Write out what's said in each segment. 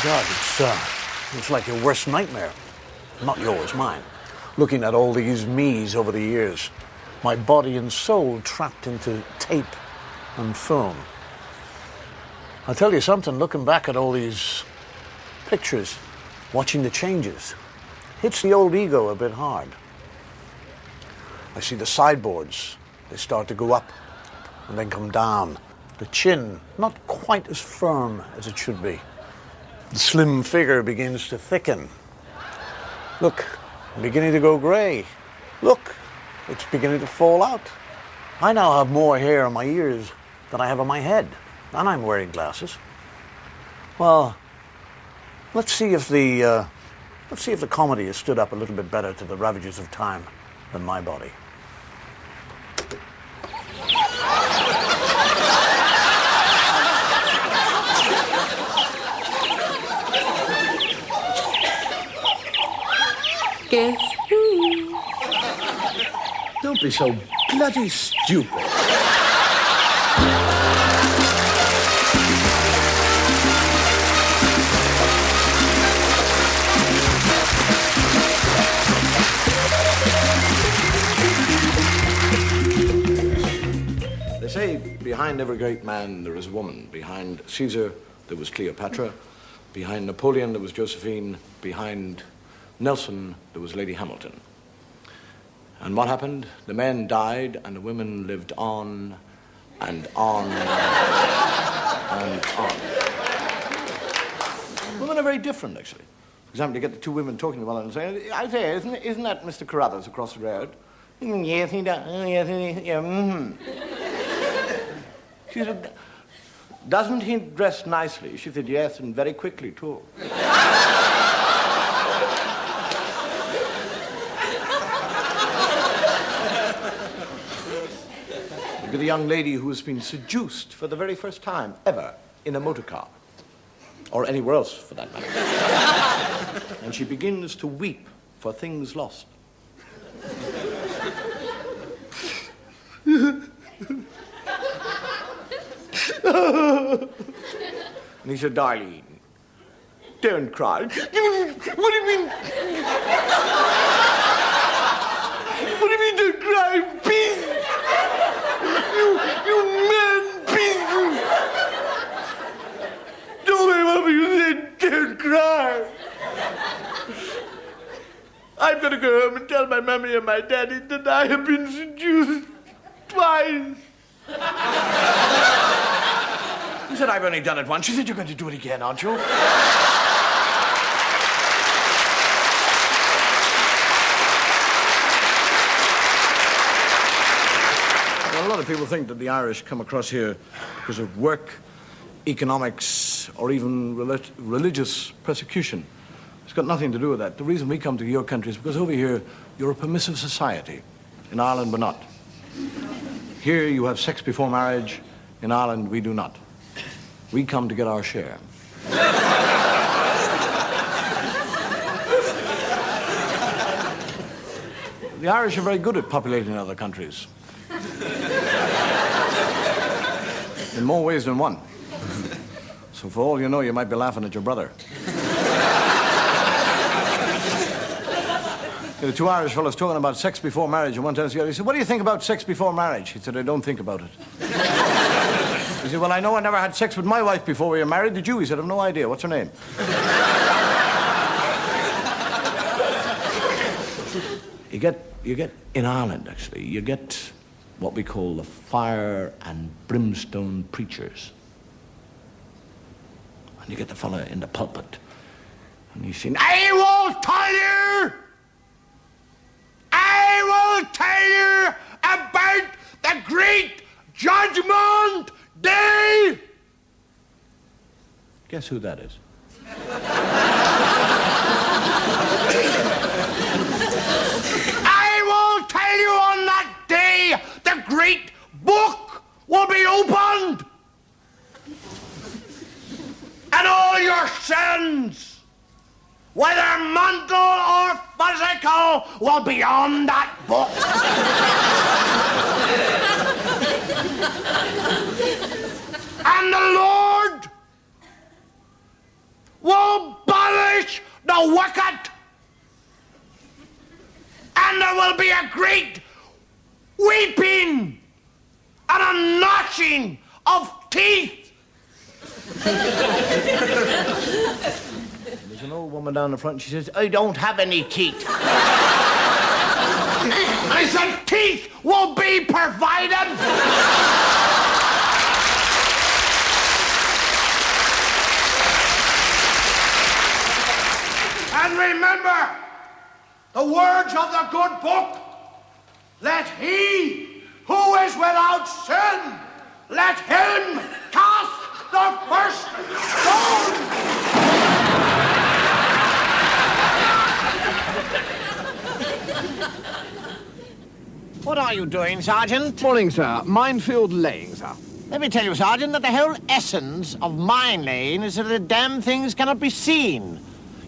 God, it's like your worst nightmare. Not yours, mine. Looking at all these me's over the years. My body and soul trapped into tape and film. I'll tell you something, looking back at all these pictures, watching the changes, hits the old ego a bit hard. I see the sideboards. They start to go up and then come down. The chin, not quite as firm as it should be. The slim figure begins to thicken. Look, I'm beginning to go grey. Look, it's beginning to fall out. I now have more hair on my ears than I have on my head, and I'm wearing glasses. Well, let's see if the comedy has stood up a little bit better to the ravages of time than my body. Guess who? Don't be so bloody stupid. They say behind every great man there is a woman. Behind Caesar there was Cleopatra. Behind Napoleon there was Josephine. Behind Nelson there was Lady Hamilton. And what happened? The men died and the women lived on and on and on. Women are very different, actually. For example, you get the two women talking to one another and saying, I say, isn't that Mr. Carruthers across the road? Yes, he does. Yes, he, yeah, She said, doesn't he dress nicely? She said, yes, and very quickly, too. Look at the young lady who has been seduced for the very first time ever in a motor car, or anywhere else for that matter. And she begins to weep for things lost. And he said, darling, don't cry. What do you mean? What do you mean don't cry? Peace! You man, peace! Don't worry about you said don't cry. I'm gonna go home and tell my mommy and my daddy that I have been seduced twice. He said, I've only done it once. She said, you're going to do it again, aren't you? Well, a lot of people think that the Irish come across here because of work, economics, or even religious persecution. It's got nothing to do with that. The reason we come to your country is because over here, you're a permissive society. In Ireland, we're not. Here, you have sex before marriage. In Ireland, we do not. We come to get our share. The Irish are very good at populating other countries. In more ways than one. So for all you know, you might be laughing at your brother. The two Irish fellows talking about sex before marriage, and one tells the other, he said, what do you think about sex before marriage? He said, I don't think about it. He said, well, I know I never had sex with my wife before we were married. Did you? He said, I've no idea. What's her name? You get, in Ireland, actually, you get what we call the fire and brimstone preachers. And you get the fella in the pulpit, and he's saying, I will tell you about the great judgment day. Guess who that is? I will tell you on that day, the great book will be opened. And all your sins, whether mental or physical, will be on that book. And the Lord will abolish the wicked. And there will be a great weeping and a gnashing of teeth. There's an old woman down the front. She says, I don't have any teeth. I said teeth will be provided. And remember the words of the good book. Let he who is without sin, let him cast the first stone. What are you doing, Sergeant? Morning, sir. Minefield laying, sir. Let me tell you, Sergeant, that the whole essence of mine laying is that the damn things cannot be seen.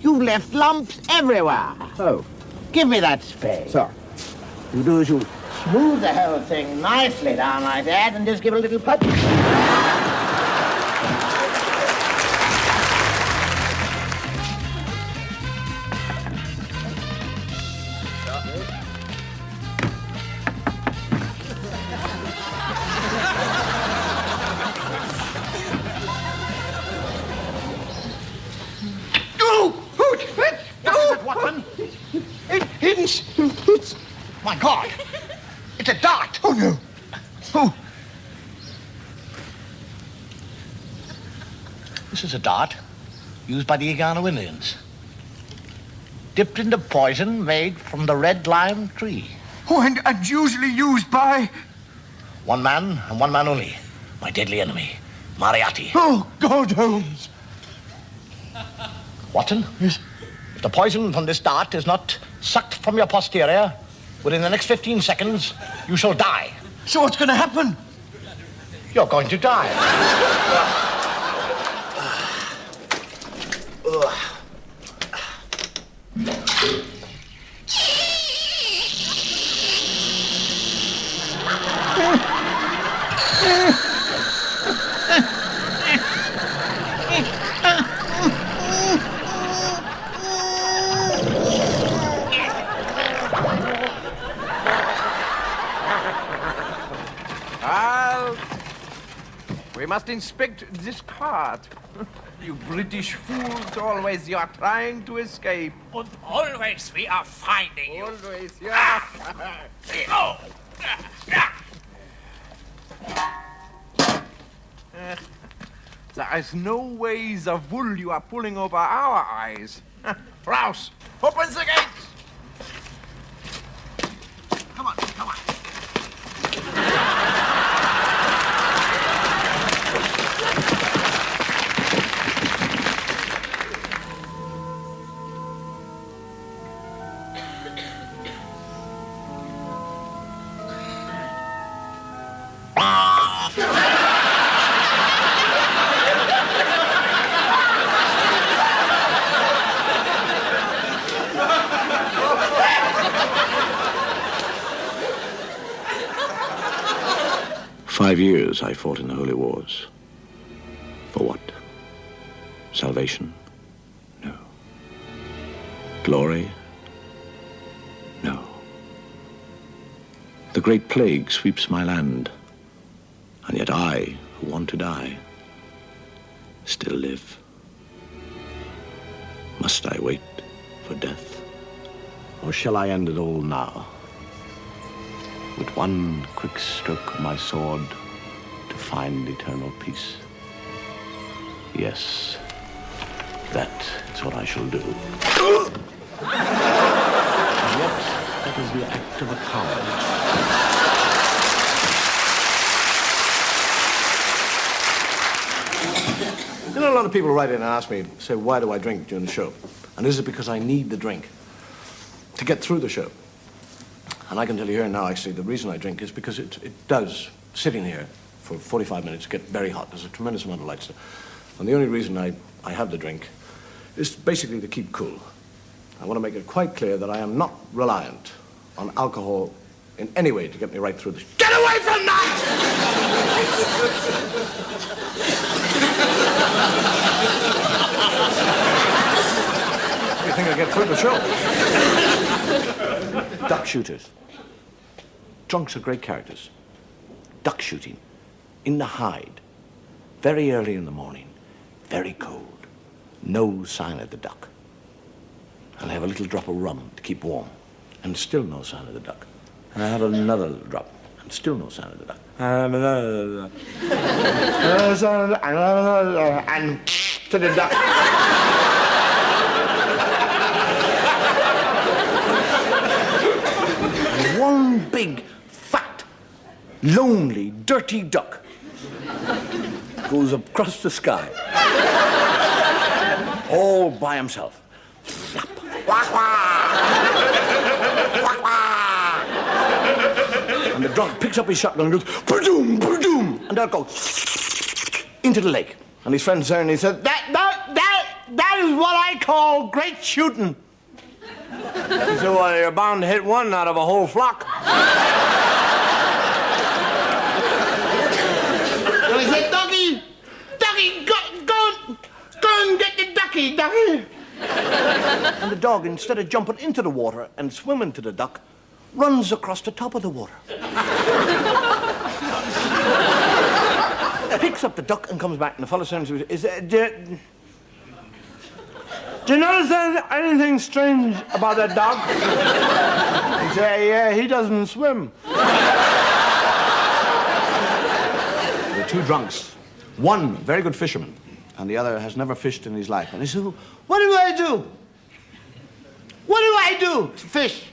You've left lumps everywhere. Oh. Give me that spade. Sir. You do as you smooth the whole thing nicely down like that and just give it a little push. It's... My God! It's a dart! Oh, no. Oh. This is a dart used by the Igano Indians. Dipped into poison made from the red lime tree. Oh, and usually used by... One man and one man only. My deadly enemy, Moriarty. Oh, God, Holmes. Watson? Yes? If the poison from this dart is not sucked from your posterior, within the next 15 seconds, you shall die. So what's going to happen? You're going to die. We must inspect this cart. You British fools, always you are trying to escape. And always we are finding you. Always, yeah. Oh. There is no way the wool you are pulling over our eyes. Rouse, open the gates! Come on, come on. "5 years I fought in the Holy Wars. For what? Salvation? No. Glory? No. The Great Plague sweeps my land, and yet I, who want to die, still live. Must I wait for death? Or shall I end it all now? With one quick stroke of my sword to find eternal peace. Yes, that is what I shall do. And yet, that is the act of a coward. You know, a lot of people write in and ask me, say, why do I drink during the show? And is it because I need the drink to get through the show? And I can tell you here now, actually, the reason I drink is because it does, sitting here for 45 minutes, get very hot. There's a tremendous amount of light. And the only reason I have the drink is basically to keep cool. I want to make it quite clear that I am not reliant on alcohol in any way to get me right through this. Get away from that! get through the show. Duck shooters. Drunks are great characters. Duck shooting. In the hide. Very early in the morning. Very cold. No sign of the duck. And I have a little drop of rum to keep warm. And still no sign of the duck. And I have another little drop. And still no sign of the duck. And to the duck. And one big, fat, lonely, dirty duck goes across the sky. All by himself. Flap. Quack, quack. Quack, quack. And the drunk picks up his shotgun and goes, ba-doom, ba-doom. And they'll go into the lake. And his friend's there and he said, that is what I call great shooting. He said, well, you're bound to hit one out of a whole flock. And he said, Ducky, go and get the ducky, Ducky. And the dog, instead of jumping into the water and swimming to the duck, runs across the top of the water. Picks up the duck and comes back, and the fellow says, do you notice anything strange about that dog? He said, yeah, he doesn't swim. There are two drunks. One, very good fisherman, and the other has never fished in his life. And he said, what do I do? What do I do to fish?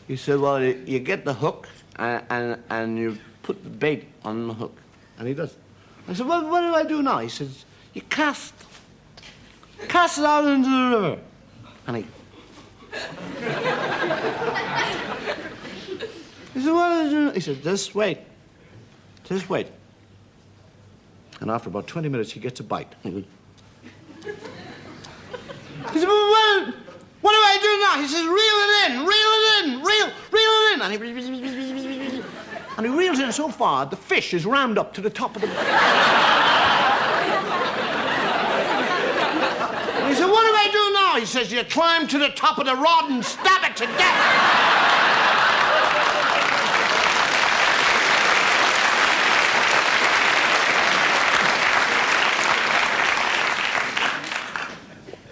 He said, well, you get the hook and you put the bait on the hook. And he does. I said, well, what do I do now? He says, you cast it out into the river. And he said, what do I do? He said, just wait. And after about 20 minutes, he gets a bite. He said, well, what do I do now? He says, reel it in. And he reels in so far, the fish is rammed up to the top of the... And he said, what do I do now? He says, you climb to the top of the rod and stab it to death.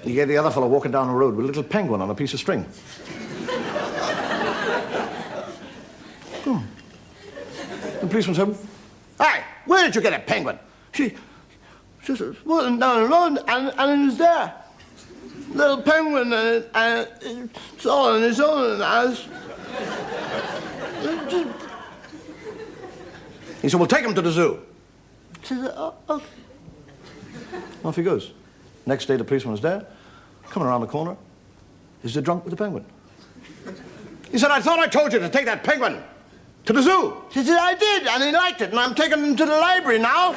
He gave the other fellow walking down the road with a little penguin on a piece of string. Oh. The policeman said, hey, where did you get a penguin? She said, walking down the road, and it was there. Little penguin, and it's all on his own, and He said, well, take him to the zoo. She said, oh, okay. Off he goes. Next day, the policeman was there. Coming around the corner is the drunk with the penguin. He said, I thought I told you to take that penguin to the zoo. She said, I did, and he liked it, and I'm taking him to the library now.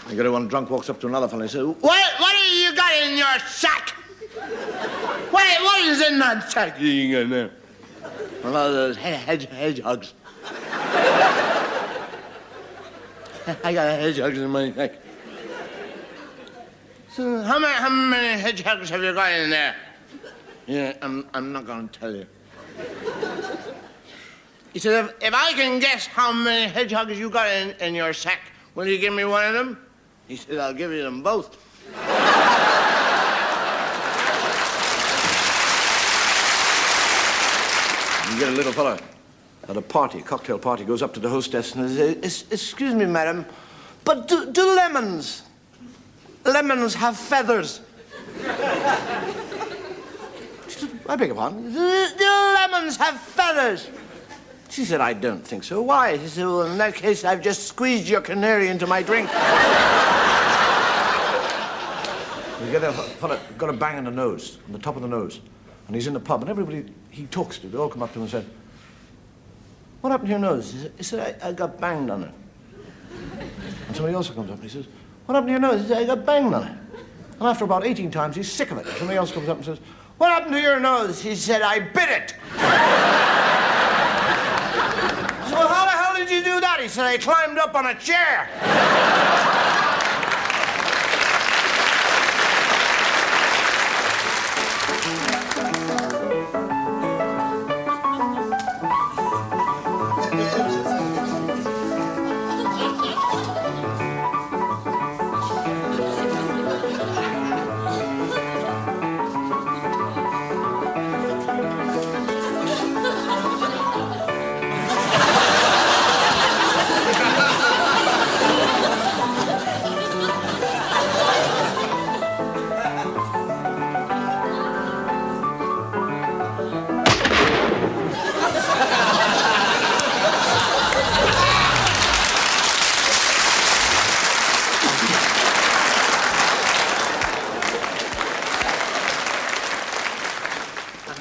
You get one drunk walks up to another fellow and says, what have you got in your sack? What is in that sack you got in there? One of those hedgehogs. I got hedgehogs in my neck. So how many hedgehogs have you got in there? Yeah, I'm not going to tell you. He said, if I can guess how many hedgehogs you got in your sack, will you give me one of them? He said, I'll give you them both. You get a little fella at a party, a cocktail party, goes up to the hostess and says, excuse me, madam, but do lemons have feathers? She said, I beg your pardon? Do lemons have feathers? She said, I don't think so. Why? He said, well, in that case, I've just squeezed your canary into my drink. You get a fella got a bang on the nose, on the top of the nose, and he's in the pub, and everybody he talks to, they all come up to him and said, what happened to your nose? He said, I got banged on it. And somebody else comes up and he says, what happened to your nose? He said, I got banged on it. And after about 18 times, he's sick of it. Somebody else comes up and says, what happened to your nose? He said, I bit it. So how the hell did you do that? He so they climbed up on a chair.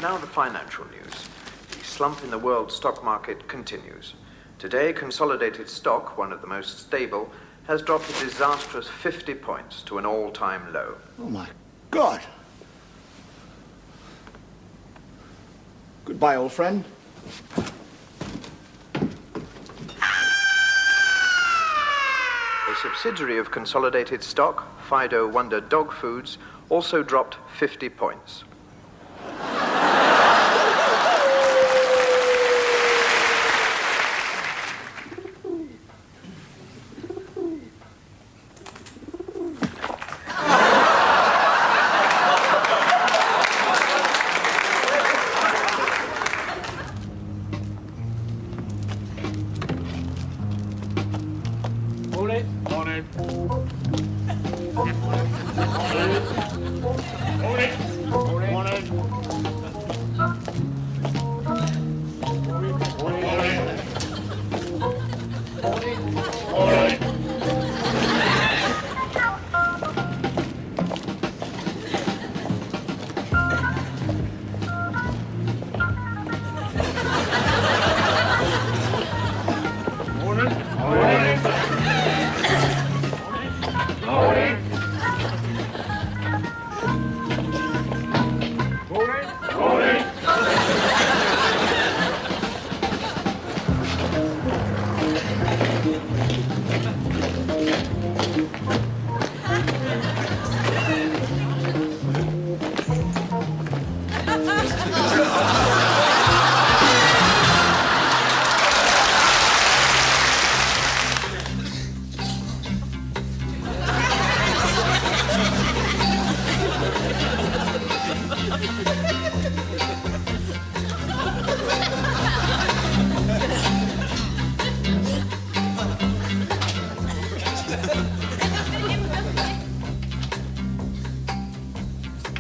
Now the financial news. The slump in the world stock market continues. Today, consolidated stock, one of the most stable, has dropped a disastrous 50 points to an all-time low. Oh, my God. Goodbye, old friend. A subsidiary of consolidated stock, Fido Wonder Dog Foods, also dropped 50 points.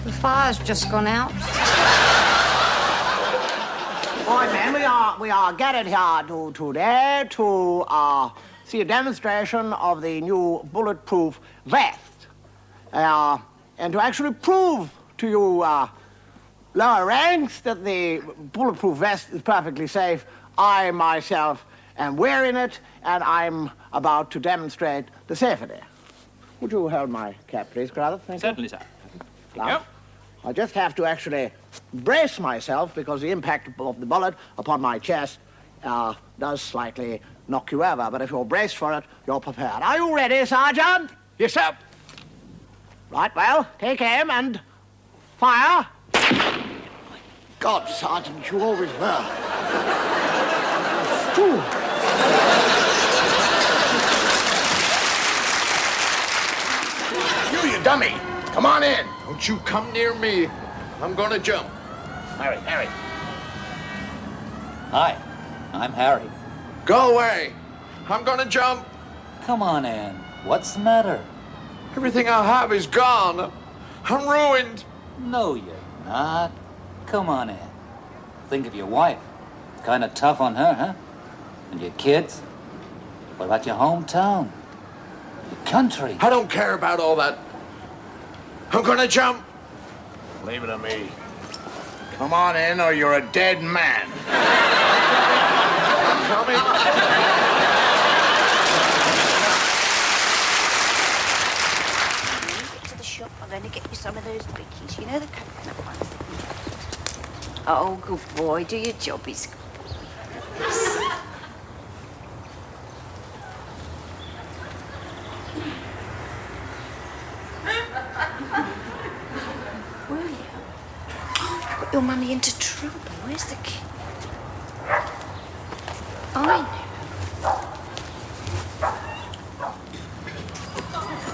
The fire's just gone out. All right, men, we are gathered here today to see a demonstration of the new bulletproof vest. And to actually prove to you lower ranks that the bulletproof vest is perfectly safe, I myself am wearing it, and I'm about to demonstrate the safety. Would you hold my cap, please, Carruthers? Thank you. Certainly, sir. Now, Yep. I just have to actually brace myself because the impact of the bullet upon my chest does slightly knock you over. But if you're braced for it, you're prepared. Are you ready, Sergeant? Yes, sir. Right, well, take aim and fire. God, Sergeant, you always were. Fool. You dummy! Come on in. Don't you come near me. I'm gonna jump. Harry. Hi, I'm Harry. Go away. I'm gonna jump. Come on, Ann. What's the matter? Everything I have is gone. I'm ruined. No, you're not. Come on, Ann. Think of your wife. Kind of tough on her, huh? And your kids? What about your hometown? Your country? I don't care about all that. I'm gonna jump. Leave it to me. Come on in, or you're a dead man. I'm coming. Get to the shop. I'm going to get you some of those brickies. You know, the coconut ones. Oh, good boy. Do your jobbies. your mummy into trouble. Where's the key? I know.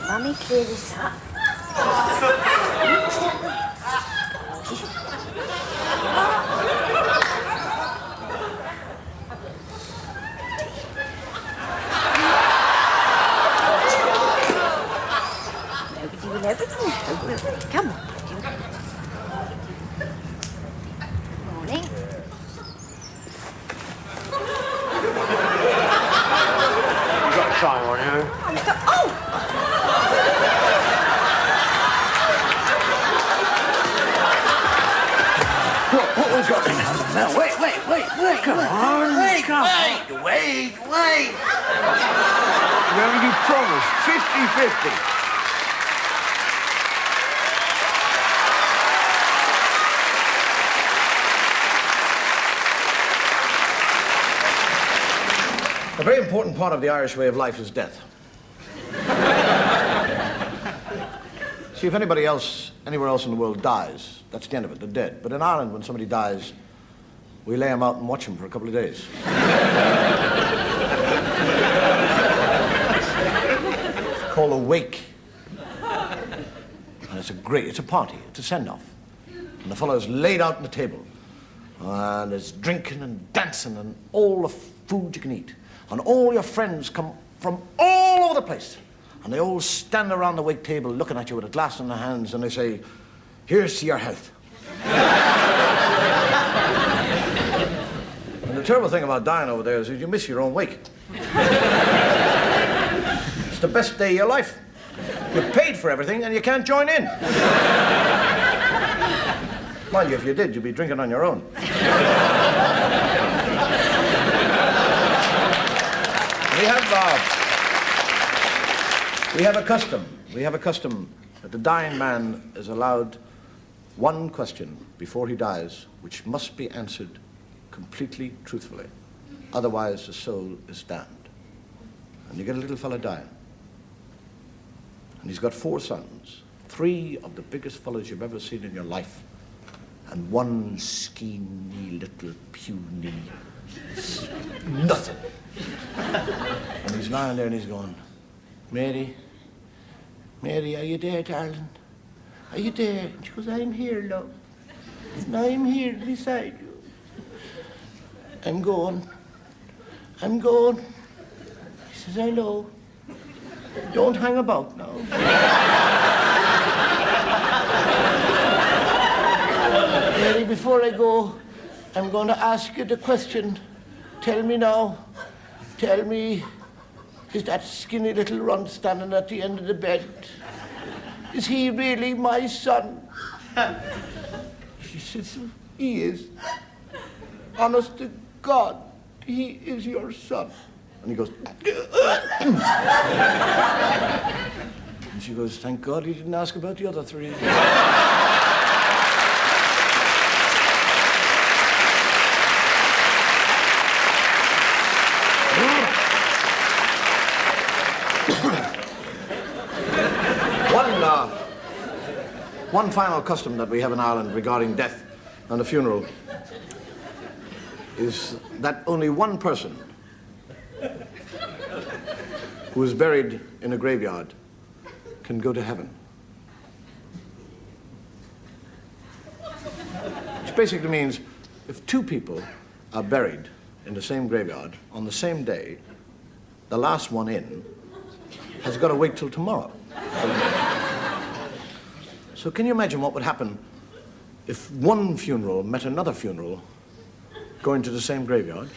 Mummy, clear this up. Nobody will ever know, will they? Come on. Morning. You've got time on you. What was got to happen now? Wait. Come on. Wait. Well, you promised 50-50. A very important part of the Irish way of life is death. See, if anybody else, anywhere else in the world dies, that's the end of it, they're dead. But in Ireland, when somebody dies, we lay them out and watch them for a couple of days. It's called a wake. And it's a party, it's a send-off. And the fellow's laid out on the table. And there's drinking and dancing and all the food you can eat. And all your friends come from all over the place. And they all stand around the wake table looking at you with a glass in their hands and they say, "Here's to your health." And the terrible thing about dying over there is you miss your own wake. It's the best day of your life. You've paid for everything and you can't join in. Mind you, if you did, you'd be drinking on your own. We have a custom. We have a custom that the dying man is allowed one question before he dies, which must be answered completely truthfully. Otherwise, the soul is damned. And you get a little fella dying. And he's got 4 sons, 3 of the biggest fellows you've ever seen in your life, and 1 skinny little puny nothing. And he's lying there and he's going, Mary, are you there, darling? Are you there? And she goes, I'm here, love. And I'm here beside you. I'm going. He says, I know. Don't hang about now. Mary, before I go, I'm going to ask you the question. Tell me now. Tell me, is that skinny little runt standing at the end of the bed, is he really my son? She says, he is. Honest to God, he is your son. And he goes, and she goes, thank God he didn't ask about the other 3. One final custom that we have in Ireland regarding death and a funeral is that only one person who is buried in a graveyard can go to heaven. Which basically means if 2 people are buried in the same graveyard on the same day, the last one in has got to wait till tomorrow. So can you imagine what would happen if one funeral met another funeral going to the same graveyard?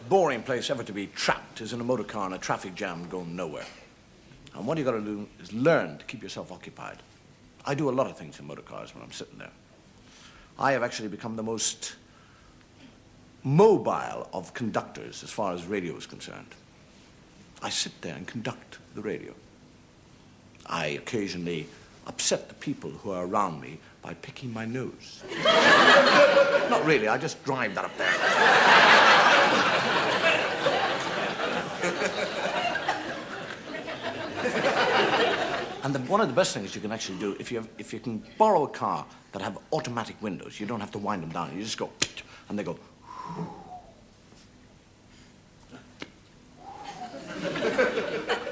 boring place ever to be trapped is in a motor car in a traffic jam going nowhere. And what you got to do is learn to keep yourself occupied. I do a lot of things in motor cars when I'm sitting there. I have actually become the most mobile of conductors as far as radio is concerned. I sit there and conduct the radio. I occasionally upset the people who are around me by picking my nose. Not really, I just drive that up there. And one of the best things you can actually do, if you can borrow a car that have automatic windows, you don't have to wind them down. You just go, and they go.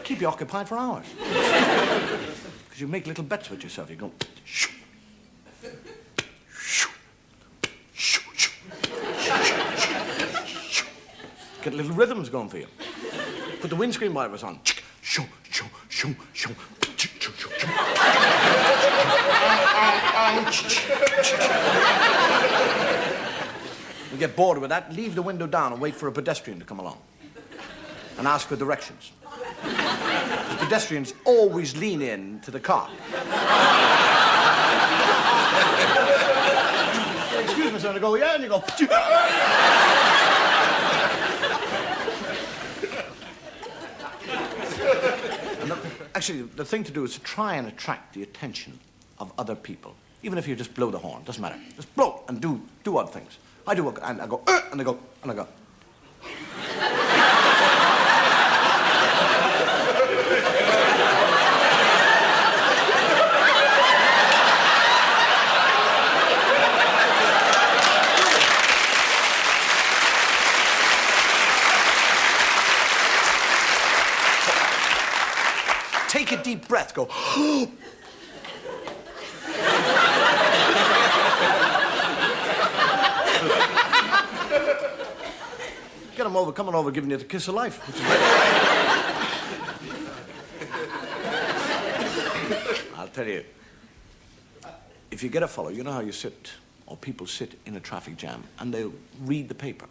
Keep you occupied for hours. Because you make little bets with yourself. You go. Get little rhythms going for you. Put the windscreen wipers on. You get bored with that, leave the window down and wait for a pedestrian to come along and ask for directions. The pedestrians always lean in to the car. Excuse me, sir, and I go, yeah, and you go. Actually, the thing to do is to try and attract the attention of other people. Even if you just blow the horn, doesn't matter. Just blow and do odd things. I do, and I go, and I go, and I go. Take a deep breath, go. Get him over, coming over, giving you the kiss of life. Which is I'll tell you, if you get a fellow, you know how you sit, or people sit in a traffic jam, and they'll read the paper.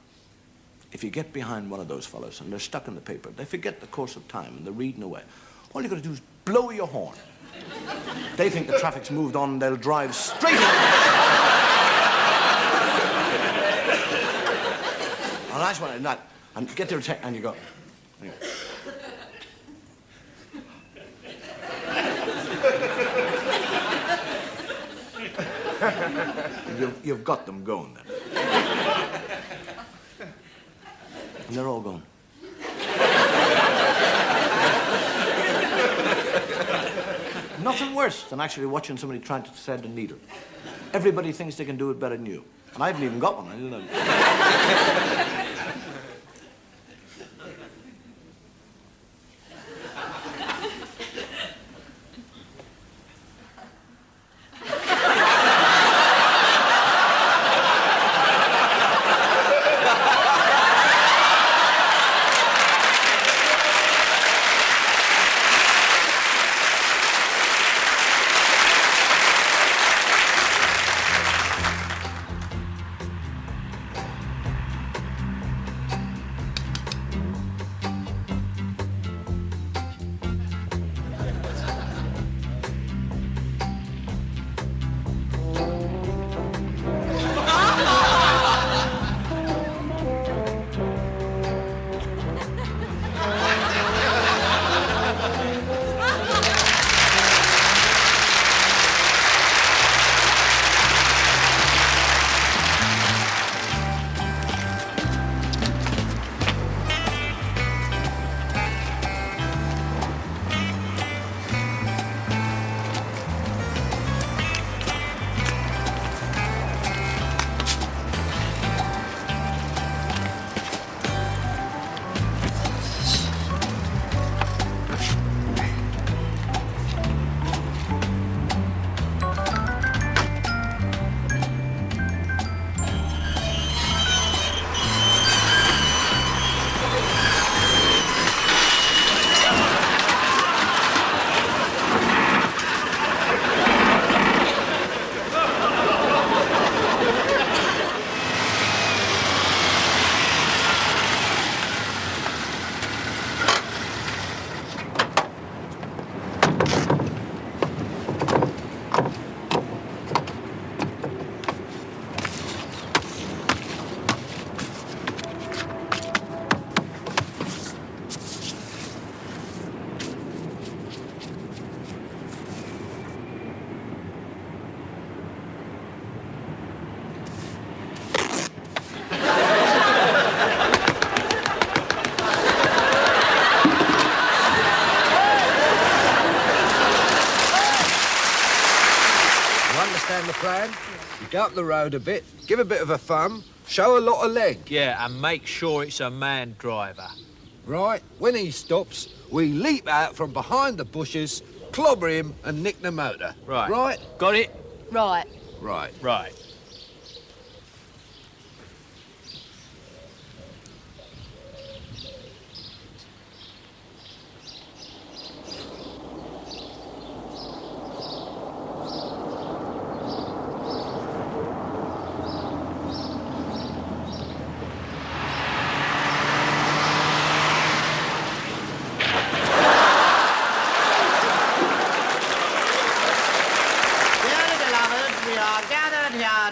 If you get behind one of those fellows, and they're stuck in the paper, they forget the course of time, and they're reading away. All you got to do is blow your horn. They think the traffic's moved on, they'll drive straight in. A nice one, and get their and you go. You've got them going then. And they're all gone. Nothing worse than actually watching somebody trying to thread a needle. Everybody thinks they can do it better than you. And I haven't even got one. I didn't know. plan. You go up the road a bit, give a bit of a thumb, show a lot of leg. Yeah, and make sure it's a man driver. Right, when he stops, we leap out from behind the bushes, clobber him and nick the motor. Right. Right? Got it? Right. Right. Right.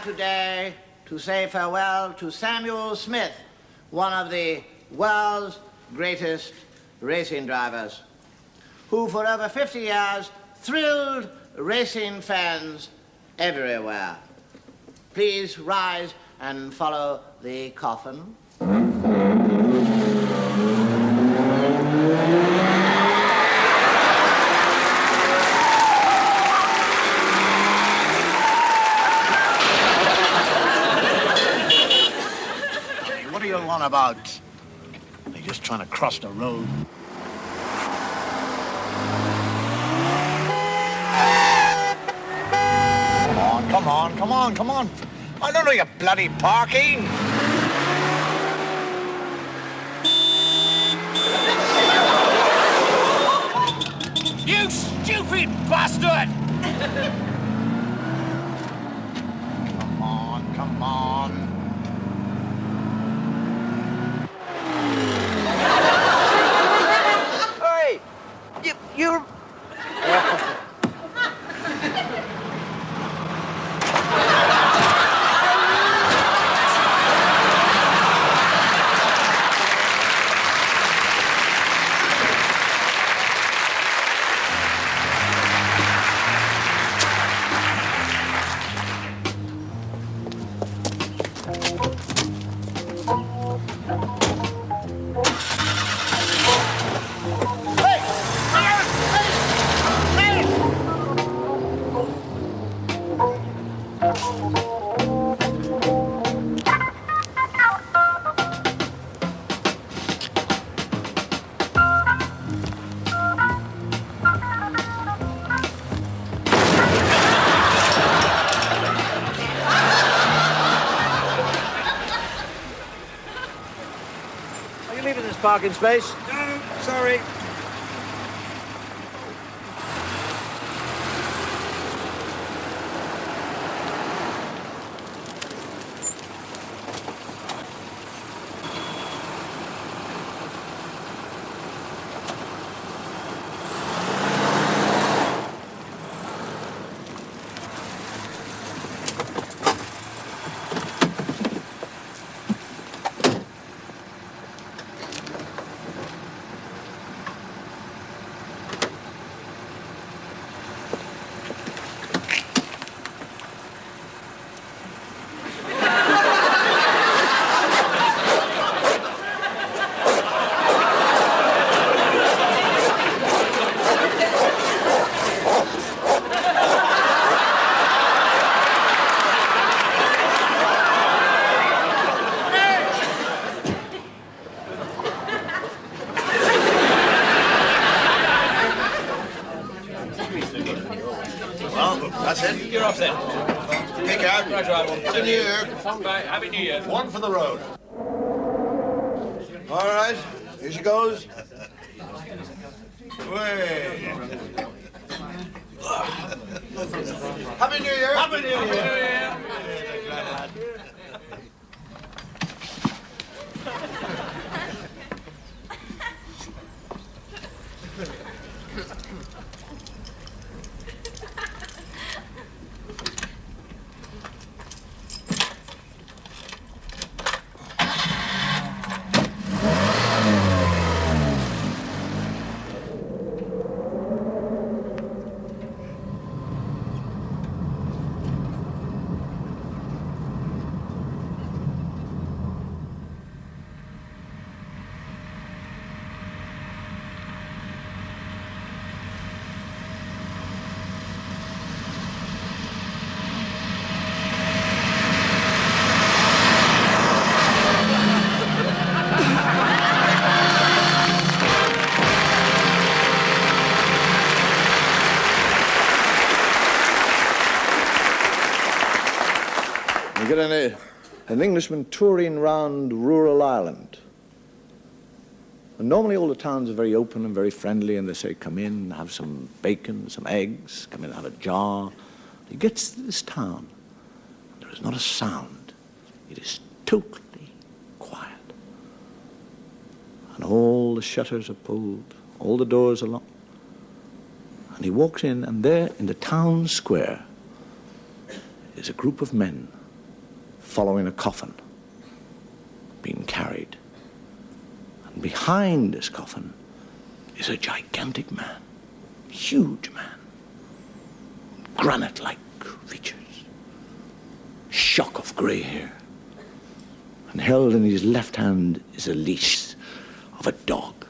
Today to say farewell to Samuel Smith, one of the world's greatest racing drivers, who for over 50 years thrilled racing fans everywhere. Please rise and follow the coffin. What are you on about? They're just trying to cross the road. Come on. I don't know you're bloody parking. You stupid bastard! Come on. Hey, you're... Are you leaving this parking space? No, sorry. That's it. You're off then. Pick out. Happy New Year. Happy New Year. One for the road. All right, here she goes. Way. Happy New Year. Happy New Year. You get an Englishman touring round rural Ireland. And normally all the towns are very open and very friendly, and they say, come in, have some bacon, some eggs, come in, have a jar. He gets to this town, and there is not a sound. It is totally quiet. And all the shutters are pulled, all the doors are locked. And he walks in, and there in the town square is a group of men following a coffin being carried. And behind this coffin is a gigantic man, huge man, granite-like features, shock of grey hair. And held in his left hand is a leash of a dog,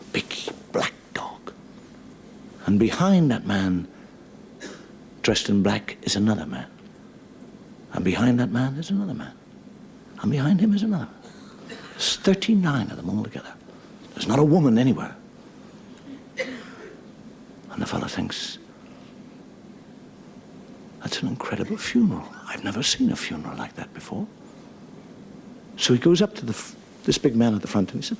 a big black dog. And behind that man, dressed in black, is another man. And behind that man is another man. And behind him is another man. There's 39 of them all together. There's not a woman anywhere. And the fellow thinks, that's an incredible funeral. I've never seen a funeral like that before. So he goes up to this big man at the front and he said,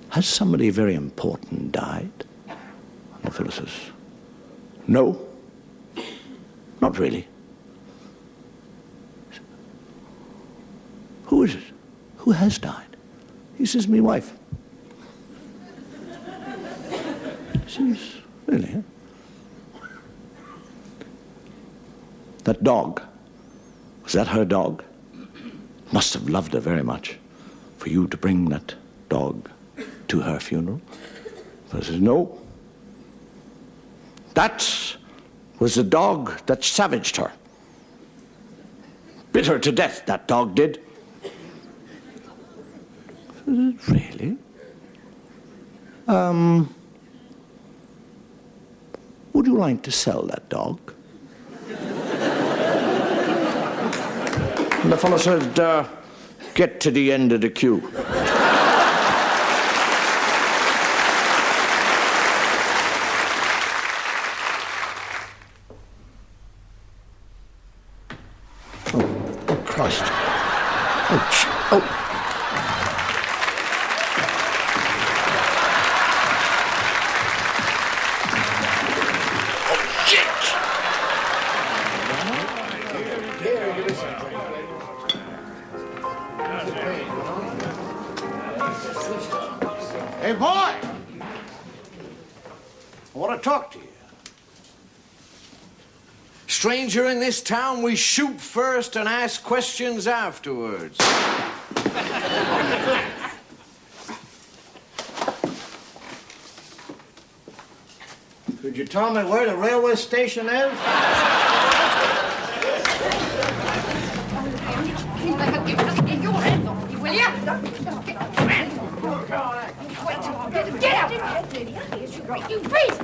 has somebody very important died? And the fellow says, no, not really. Who is it? Who has died? He says, me wife. He says, really, huh? That dog, was that her dog? Must have loved her very much for you to bring that dog to her funeral. But he says, no. That was the dog that savaged her. Bit her to death, that dog did. Really? Would you like to sell that dog? And the fellow said, get to the end of the queue. Oh, Christ. Oh. Hey, boy! I want to talk to you. Stranger in this town, we shoot first and ask questions afterwards. Could you tell me where the railway station is? Your hands off me, will you? Get out! You beast!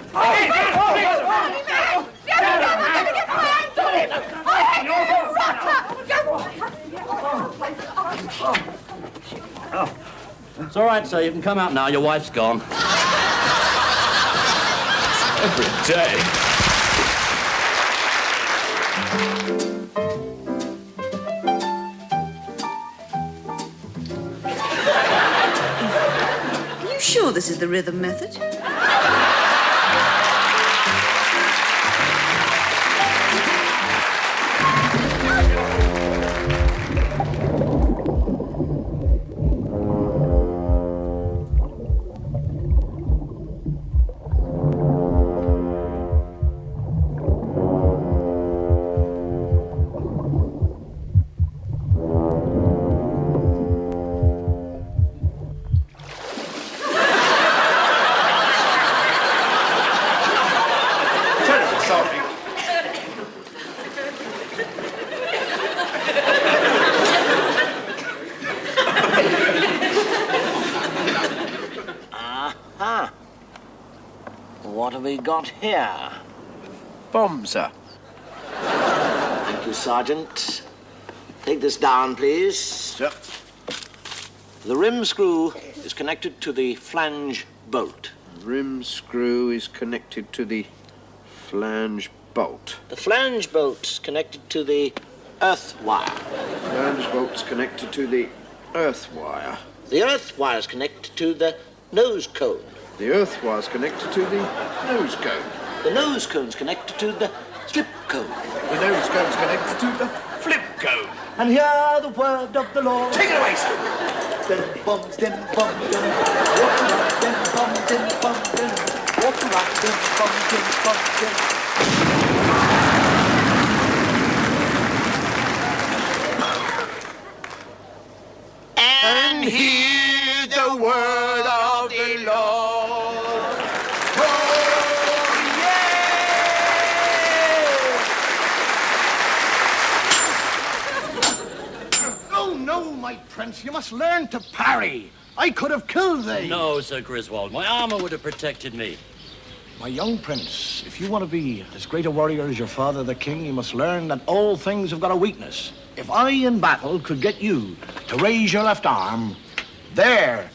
It's all right, sir. You can come out now. Your wife's gone. Every day. Are you sure this is the rhythm method? What have we got here? Bomb, sir. Thank you, Sergeant. Take this down, please. Sir. The rim screw is connected to the flange bolt. Rim screw is connected to the flange bolt. The flange bolt's connected to the earth wire. Flange bolt's connected to the earth wire. The earth wire's connected to the nose cone. The earth wire's connected to the nose cone. The nose cone's connected to the slip cone. The nose cone's connected to the flip cone. And hear the word of the Lord. Take it away, sir. Walk around, And hear the word of the Lord. Oh, yeah! Oh, no, my prince, you must learn to parry. I could have killed thee. No, Sir Griswold. My armor would have protected me. My young prince, if you want to be as great a warrior as your father, the king, you must learn that all things have got a weakness. If I in battle could get you to raise your left arm, there